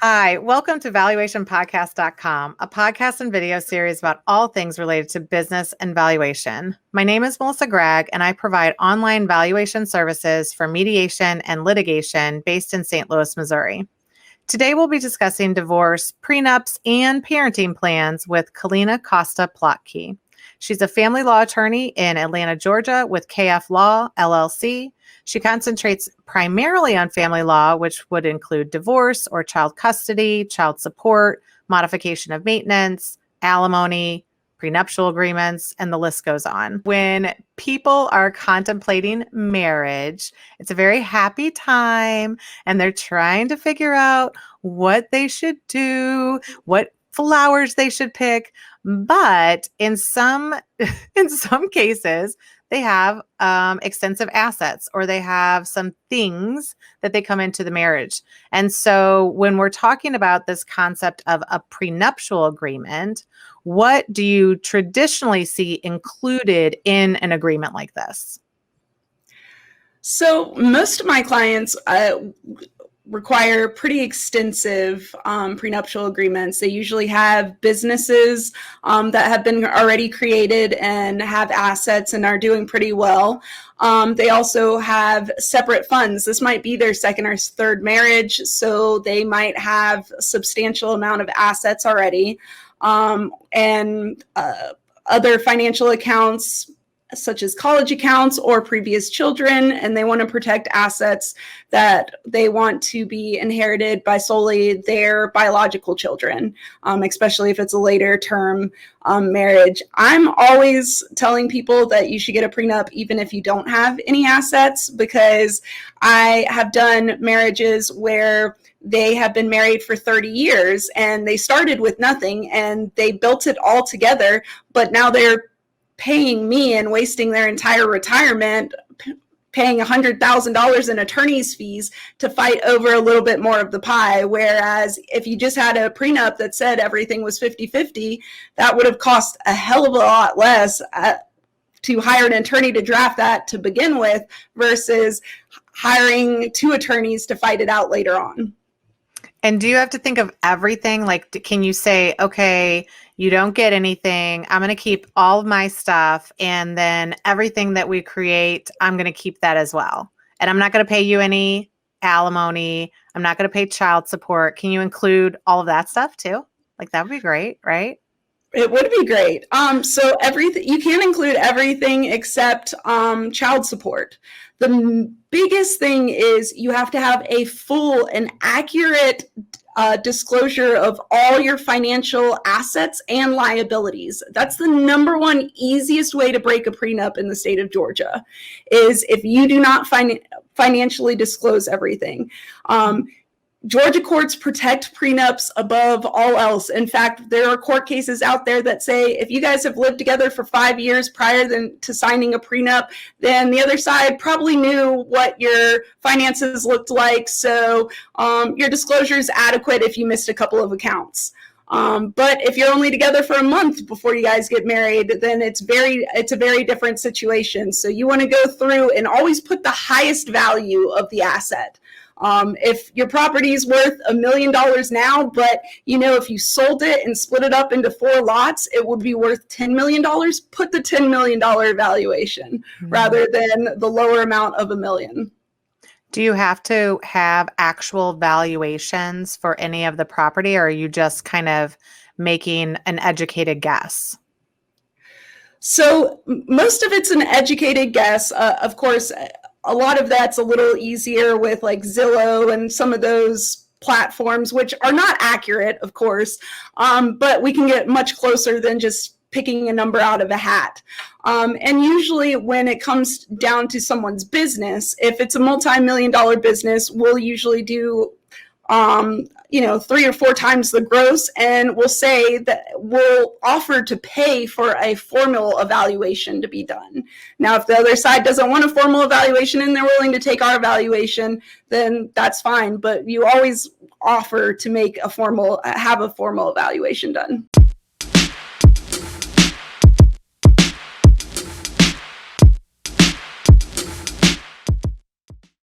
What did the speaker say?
Hi, welcome to valuationpodcast.com, a podcast and video series about all things related to business and valuation. My name is Melissa Gragg, and I provide online valuation services for mediation and litigation based in St. Louis, Missouri. Today, we'll be discussing divorce, prenups, and parenting plans with Calina Costa Plotky. She's a family law attorney in Atlanta, Georgia with KF Law, LLC. She concentrates primarily on family law, which would include divorce or child custody, child support, modification of maintenance, alimony, prenuptial agreements, and the list goes on. When people are contemplating marriage, it's a very happy time, and they're trying to figure out what they should do, what flowers they should pick. But in some cases, they have extensive assets, or they have some things that they come into the marriage. And so when we're talking about this concept of a prenuptial agreement, what do you traditionally see included in an agreement like this? So most of my clients require pretty extensive prenuptial agreements. They usually have businesses that have been already created and have assets and are doing pretty well. They also have separate funds. This might be their second or third marriage, so they might have a substantial amount of assets already, and other financial accounts such as college accounts or previous children, and they want to protect assets that they want to be inherited by solely their biological children, especially if it's a later term marriage. I'm always telling people that you should get a prenup even if you don't have any assets, because I have done marriages where they have been married for 30 years and they started with nothing and they built it all together, but now they're paying me and wasting their entire retirement, paying $100,000 in attorney's fees to fight over a little bit more of the pie. Whereas if you just had a prenup that said everything was 50-50, that would have cost a hell of a lot less to hire an attorney to draft that to begin with versus hiring two attorneys to fight it out later on. And do you have to think of everything? Like, can you say, okay, you don't get anything, I'm going to keep all of my stuff, and then everything that we create, I'm going to keep that as well. And I'm not going to pay you any alimony. I'm not going to pay child support. Can you include all of that stuff too? Like, that would be great, right? It would be great. So everything, you can include everything except child support. The biggest thing is you have to have a full and accurate disclosure of all your financial assets and liabilities. That's the number one easiest way to break a prenup in the state of Georgia, is if you do not financially disclose everything. Georgia courts protect prenups above all else. In fact, there are court cases out there that say if you guys have lived together for 5 years prior to signing a prenup, then the other side probably knew what your finances looked like. So your disclosure is adequate if you missed a couple of accounts. But if you're only together for a month before you guys get married, then it's a very different situation. So you want to go through and always put the highest value of the asset. If your property is worth $1 million now, but if you sold it and split it up into 4 lots, it would be worth $10 million, put the $10 million valuation rather than the lower amount of $1 million. Do you have to have actual valuations for any of the property, or are you just kind of making an educated guess? So most of it's an educated guess. Of course, a lot of that's a little easier with like Zillow and some of those platforms, which are not accurate, of course, but we can get much closer than just picking a number out of a hat. And usually when it comes down to someone's business, if it's a multi-million-dollar business, we'll usually do 3 or 4 times the gross, and we'll say that we'll offer to pay for a formal evaluation to be done. Now, if the other side doesn't want a formal evaluation and they're willing to take our evaluation, then that's fine. But you always offer to have a formal evaluation done.